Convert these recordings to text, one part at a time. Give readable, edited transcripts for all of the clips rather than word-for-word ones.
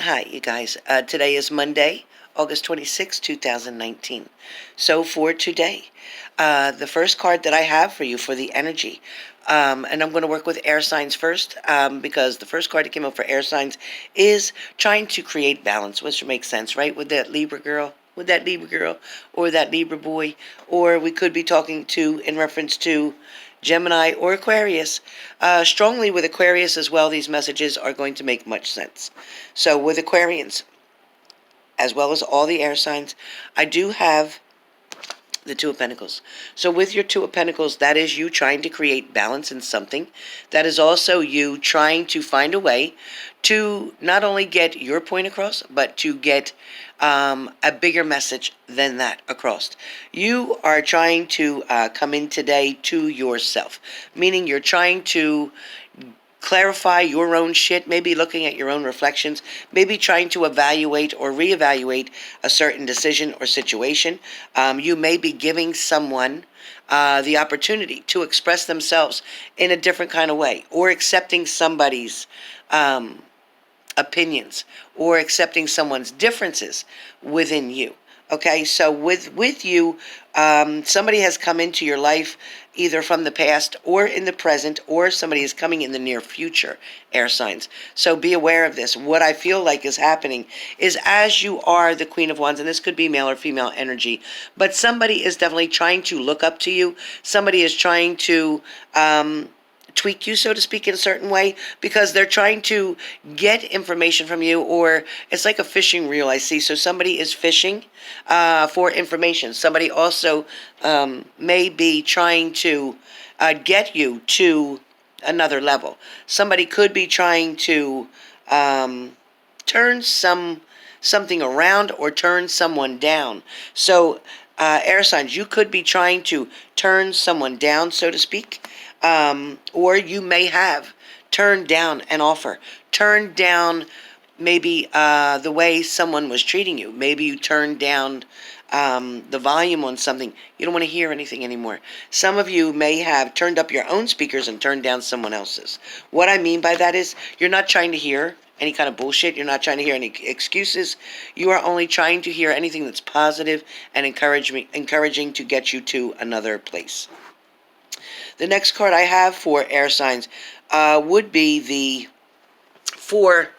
Hi, you guys. Today is Monday, August 26, 2019. So for today, the first card that I have for you for the energy, and I'm going to work with air signs first, because the first card that came up for air signs is trying to create balance, which makes sense, right? With that Libra girl, or that Libra boy, or we could be talking to, in reference to Gemini or Aquarius. Strongly with Aquarius as well, these messages are going to make much sense. So with Aquarians, as well as all the air signs, I do have the Two of Pentacles. So with your Two of Pentacles, that is you trying to create balance in something. That is also you trying to find a way to not only get your point across, but to get a bigger message than that across. You are trying to come in today to yourself, meaning you're trying to clarify your own shit, maybe looking at your own reflections, maybe trying to evaluate or reevaluate a certain decision or situation. You may be giving someone the opportunity to express themselves in a different kind of way, or accepting somebody's opinions, or accepting someone's differences within you. Okay, so with you, somebody has come into your life either from the past or in the present, or somebody is coming in the near future, air signs. So be aware of this. What I feel like is happening is, as you are the Queen of Wands, and this could be male or female energy, but somebody is definitely trying to look up to you. Somebody is trying to tweak you, so to speak, in a certain way, because they're trying to get information from you, or it's like a fishing reel I see. So somebody is fishing for information. Somebody also may be trying to get you to another level. Somebody could be trying to turn something around or turn someone down. So air signs, you could be trying to turn someone down, so to speak. Or you may have turned down an offer, turned down maybe the way someone was treating you. Maybe you turned down the volume on something. You don't want to hear anything anymore. Some of you may have turned up your own speakers and turned down someone else's. What I mean by that is, you're not trying to hear any kind of bullshit. You're not trying to hear any excuses. You are only trying to hear anything that's positive and encouraging to get you to another place. The next card I have for air signs would be the Four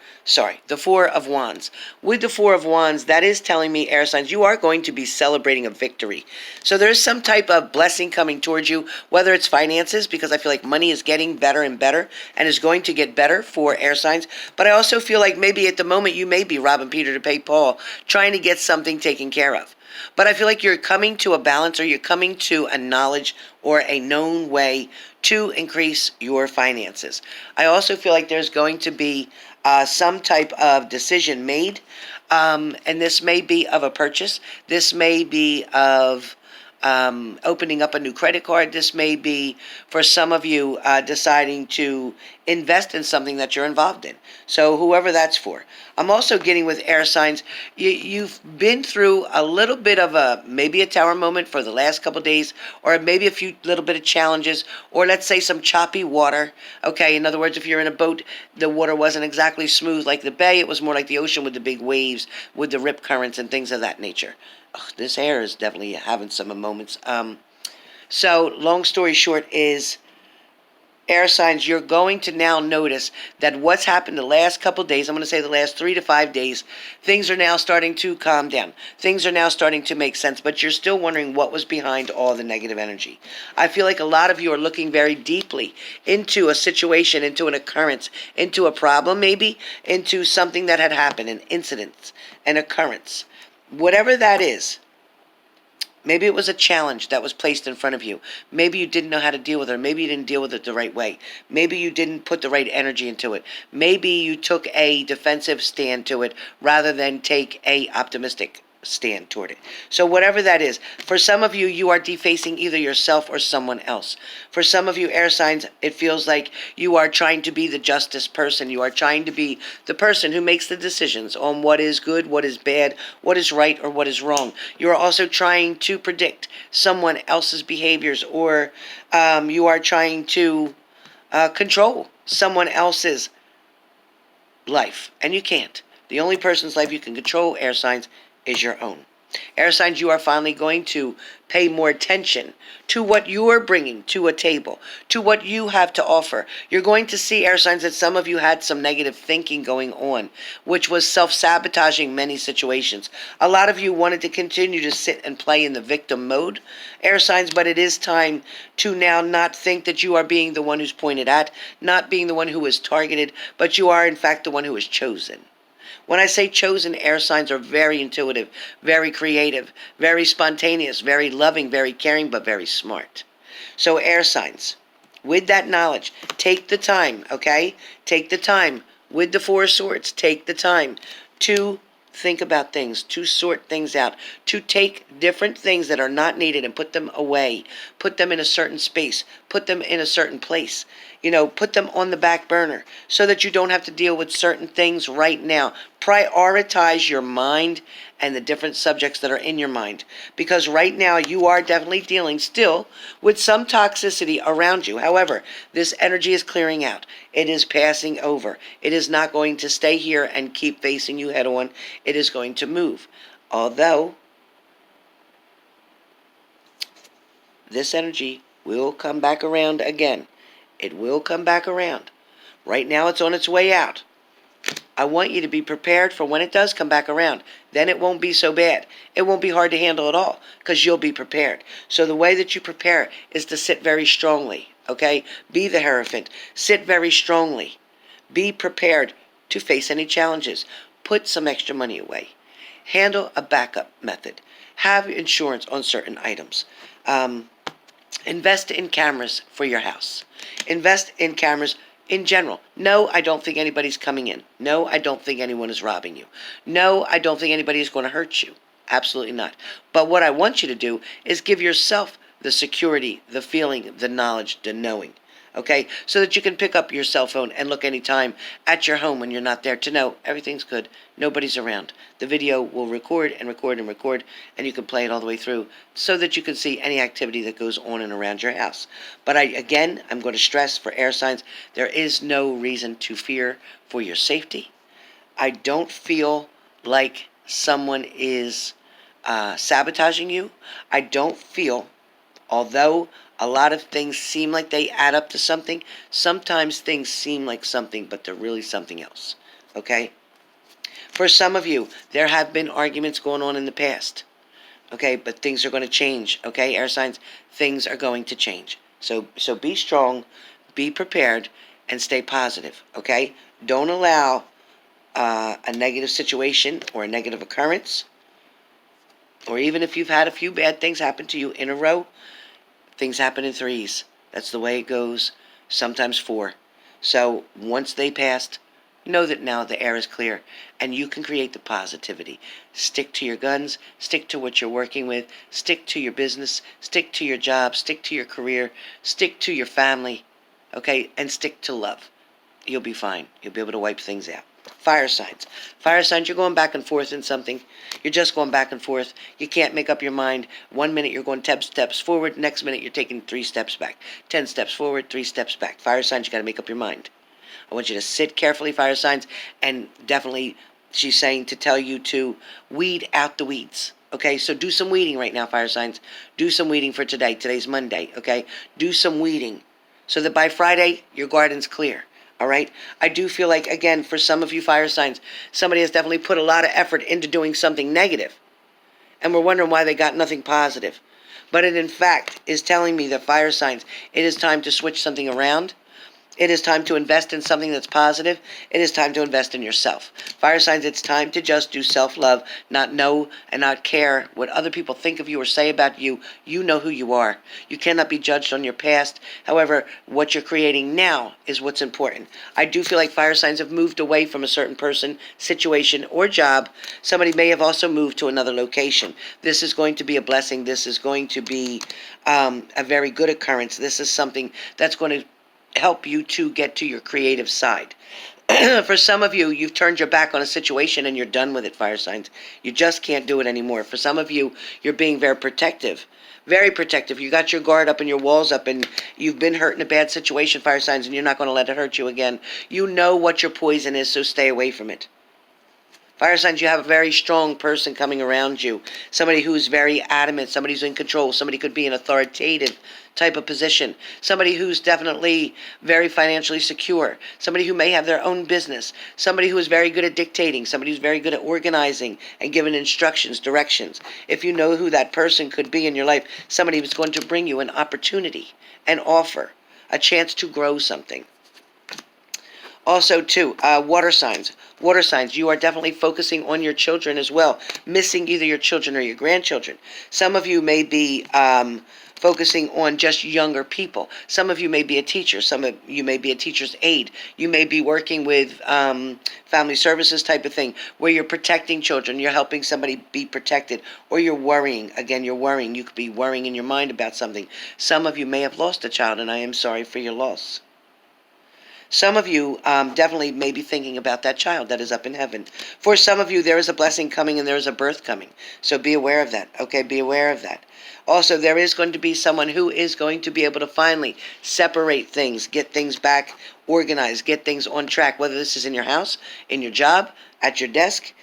of Wands. With the Four of Wands, that is telling me, air signs, you are going to be celebrating a victory. So there's some type of blessing coming towards you, whether it's finances, because I feel like money is getting better and better and is going to get better for air signs. But I also feel like maybe at the moment you may be robbing Peter to pay Paul, trying to get something taken care of. But I feel like you're coming to a balance, or you're coming to a knowledge or a known way to increase your finances. I also feel like there's going to be some type of decision made, and this may be of a purchase. This may be of opening up a new credit card. This may be, for some of you, deciding to invest in something that you're involved in. So whoever that's for. I'm also getting with air signs, you've been through a little bit of maybe a tower moment for the last couple days, or maybe a few little bit of challenges, or let's say some choppy water. Okay, in other words, if you're in a boat, the water wasn't exactly smooth like the bay. It was more like the ocean with the big waves, with the rip currents and things of that nature. This air is definitely having some moments. So long story short is, air signs, you're going to now notice that what's happened the last couple days, I'm going to say the last 3 to 5 days, things are now starting to calm down. Things are now starting to make sense, but you're still wondering what was behind all the negative energy. I feel like a lot of you are looking very deeply into a situation, into an occurrence, into a problem maybe, into something that had happened, an incident, an occurrence. Whatever that is, maybe it was a challenge that was placed in front of you. Maybe you didn't know how to deal with it. Maybe you didn't deal with it the right way. Maybe you didn't put the right energy into it. Maybe you took a defensive stand to it rather than take a optimistic stand toward it. So whatever that is, for some of you, you are defacing either yourself or someone else. For some of you, air signs, it feels like you are trying to be the justice person. You are trying to be the person who makes the decisions on what is good, what is bad, what is right, or what is wrong. You are also trying to predict someone else's behaviors, or you are trying to control someone else's life, and you can't. The only person's life you can control, air signs, is your own. Air signs, you are finally going to pay more attention to what you are bringing to a table, to what you have to offer. You're going to see, air signs, that some of you had some negative thinking going on, which was self-sabotaging many situations. A lot of you wanted to continue to sit and play in the victim mode, air signs, but it is time to now not think that you are being the one who's pointed at, not being the one who is targeted, but you are in fact the one who is chosen. When I say chosen, air signs are very intuitive, very creative, very spontaneous, very loving, very caring, but very smart. So air signs, with that knowledge, take the time, okay? Take the time with the Four of Swords. Take the time to think about things, to sort things out, to take different things that are not needed and put them away, put them in a certain space, put them in a certain place, put them on the back burner so that you don't have to deal with certain things right now. Prioritize your mind and the different subjects that are in your mind, because right now you are definitely dealing still with some toxicity around you. However, this energy is clearing out. It is passing over. It is not going to stay here and keep facing you head on. It is going to move. Although this energy will come back around again. It will come back around. Right now it's on its way out. I want you to be prepared for when it does come back around. Then it won't be so bad. It won't be hard to handle at all because you'll be prepared. So the way that you prepare is to sit very strongly, okay? Be the Hierophant. Sit very strongly. Be prepared to face any challenges. Put some extra money away. Handle a backup method. Have insurance on certain items. Invest in cameras for your house. Invest in cameras in general. No, I don't think anybody's coming in. No, I don't think anyone is robbing you. No, I don't think anybody is going to hurt you. Absolutely not. But what I want you to do is give yourself the security, the feeling, the knowledge, the knowing. Okay? So that you can pick up your cell phone and look anytime at your home when you're not there to know everything's good. Nobody's around. The video will record and record and record, and you can play it all the way through so that you can see any activity that goes on and around your house. But I'm going to stress for air signs, there is no reason to fear for your safety. I don't feel like someone is sabotaging you. I don't feel, although a lot of things seem like they add up to something, sometimes things seem like something, but they're really something else. Okay? For some of you, there have been arguments going on in the past. Okay? But things are going to change. Okay? Air signs, things are going to change. So be strong, be prepared, and stay positive. Okay? Don't allow a negative situation or a negative occurrence, or even if you've had a few bad things happen to you in a row, things happen in threes. That's the way it goes. Sometimes four. So once they passed, know that now the air is clear and you can create the positivity. Stick to your guns. Stick to what you're working with. Stick to your business. Stick to your job. Stick to your career. Stick to your family. Okay? And stick to love. You'll be fine. You'll be able to wipe things out. Fire signs. Fire signs, you're going back and forth in something. You're just going back and forth. You can't make up your mind. 1 minute you're going 10 steps forward. Next minute you're taking 3 steps back. 10 steps forward, 3 steps back. Fire signs, you got to make up your mind. I want you to sit carefully, fire signs, and definitely she's saying to tell you to weed out the weeds. Okay, so do some weeding right now, fire signs. Do some weeding for today. Today's Monday, okay? Do some weeding so that by Friday your garden's clear. All right? I do feel like, again, for some of you fire signs, somebody has definitely put a lot of effort into doing something negative, and we're wondering why they got nothing positive. But it, in fact, is telling me that fire signs, it is time to switch something around. It is time to invest in something that's positive. It is time to invest in yourself. Fire signs, it's time to just do self-love, not know and not care what other people think of you or say about you. You know who you are. You cannot be judged on your past. However, what you're creating now is what's important. I do feel like fire signs have moved away from a certain person, situation, or job. Somebody may have also moved to another location. This is going to be a blessing. This is going to be a very good occurrence. This is something that's going to help you to get to your creative side. For some of you, you've turned your back on a situation and you're done with it, fire signs. You just can't do it anymore. For some of you, you're being very protective. Very protective. You got your guard up and your walls up, and you've been hurt in a bad situation, fire signs, and you're not going to let it hurt you again. You know what your poison is, so stay away from it. Fire signs, you have a very strong person coming around you. Somebody who's very adamant, somebody who's in control, somebody could be an authoritative type of position, somebody who's definitely very financially secure, somebody who may have their own business, somebody who is very good at dictating, somebody who's very good at organizing and giving instructions, directions. If you know who that person could be in your life, somebody who's going to bring you an opportunity, an offer, a chance to grow something. Also, too, water signs. Water signs, you are definitely focusing on your children as well, missing either your children or your grandchildren. Some of you may be focusing on just younger people. Some of you may be a teacher. Some of you may be a teacher's aide. You may be working with family services type of thing, where you're protecting children. You're helping somebody be protected, or you're worrying. Again, you're worrying. You could be worrying in your mind about something. Some of you may have lost a child, and I am sorry for your loss. Some of you definitely may be thinking about that child that is up in heaven. For some of you, there is a blessing coming and there is a birth coming. So be aware of that. Okay, be aware of that. Also, there is going to be someone who is going to be able to finally separate things, get things back organized, get things on track, whether this is in your house, in your job, at your desk,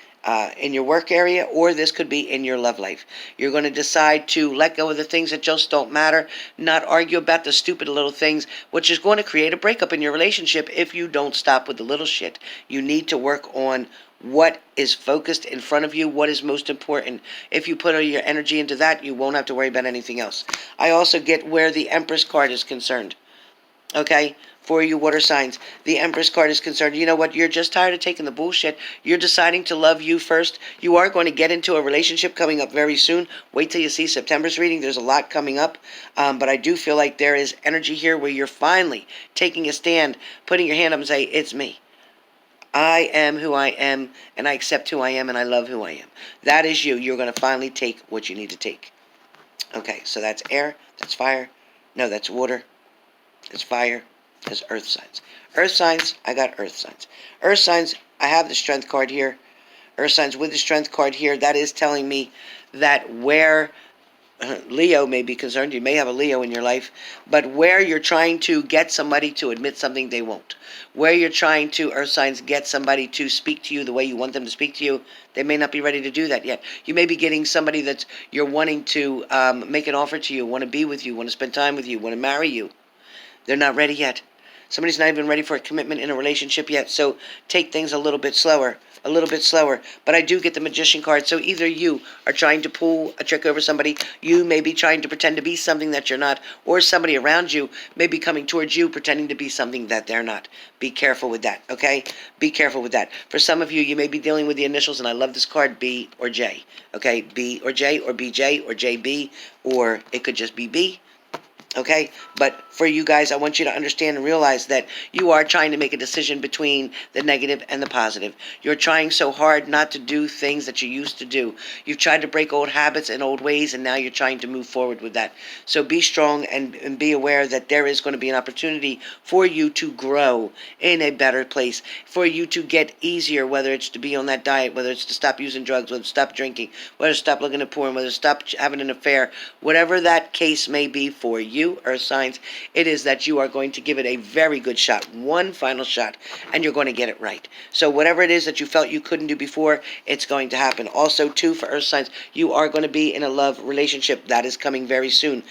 in your work area, or this could be in your love life. You're going to decide to let go of the things that just don't matter, not argue about the stupid little things, which is going to create a breakup in your relationship if you don't stop with the little shit. You need to work on what is focused in front of you, what is most important. If you put all your energy into that, you won't have to worry about anything else. I also get where the Empress card is concerned. Okay? For you water signs, the Empress card is concerned. You know what? You're just tired of taking the bullshit. You're deciding to love you first. You are going to get into a relationship coming up very soon. Wait till you see September's reading. There's a lot coming up. But I do feel like there is energy here where you're finally taking a stand, putting your hand up and say, it's me. I am who I am, and I accept who I am, and I love who I am. That is you. You're going to finally take what you need to take. Okay, so that's air, that's fire. No, that's water, that's fire. As earth signs. Earth signs, I got earth signs. Earth signs, I have the strength card here. Earth signs with the strength card here, that is telling me that where Leo may be concerned, you may have a Leo in your life, but where you're trying to get somebody to admit something, they won't. Where you're trying to, earth signs, get somebody to speak to you the way you want them to speak to you, they may not be ready to do that yet. You may be getting somebody that you're wanting to make an offer to you, want to be with you, want to spend time with you, want to marry you. They're not ready yet. Somebody's not even ready for a commitment in a relationship yet, so take things a little bit slower, But I do get the Magician card, so either you are trying to pull a trick over somebody, you may be trying to pretend to be something that you're not, or somebody around you may be coming towards you pretending to be something that they're not. Be careful with that, okay? Be careful with that. For some of you, you may be dealing with the initials, and I love this card, B or J, okay? B or J, or BJ, or JB, or it could just be B. Okay, but for you guys, I want you to understand and realize that you are trying to make a decision between the negative and the positive. You're trying so hard not to do things that you used to do. You've tried to break old habits and old ways, and now you're trying to move forward with that. So be strong and be aware that there is going to be an opportunity for you to grow in a better place, for you to get easier, whether it's to be on that diet, whether it's to stop using drugs, whether it's to stop drinking, whether it's to stop looking at porn, whether it's to stop having an affair, whatever that case may be for you, earth signs, it is that you are going to give it a very good shot, one final shot, and you're going to get it right. So whatever it is that you felt you couldn't do before, it's going to happen. Also, too, for earth signs, you are going to be in a love relationship that is coming very soon.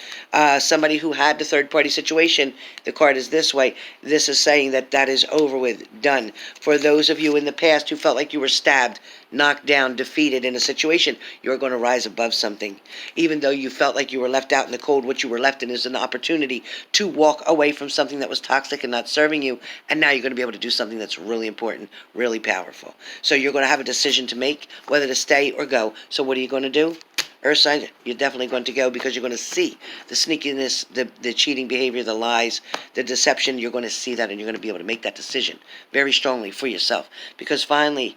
Somebody who had the third-party situation, the card is this way. This is saying that that is over with, done. For those of you in the past who felt like you were stabbed, knocked down, defeated in a situation, you're going to rise above something. Even though you felt like you were left out in the cold, what you were left in is an opportunity to walk away from something that was toxic and not serving you, and now you're going to be able to do something that's really important, really powerful. So you're going to have a decision to make, whether to stay or go. So what are you going to do? Earth sign, you're definitely going to go because you're going to see the sneakiness, the cheating behavior, the lies, the deception. You're going to see that, and you're going to be able to make that decision very strongly for yourself. Because finally,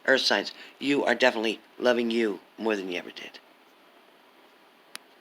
earth signs, you are definitely loving you more than you ever did.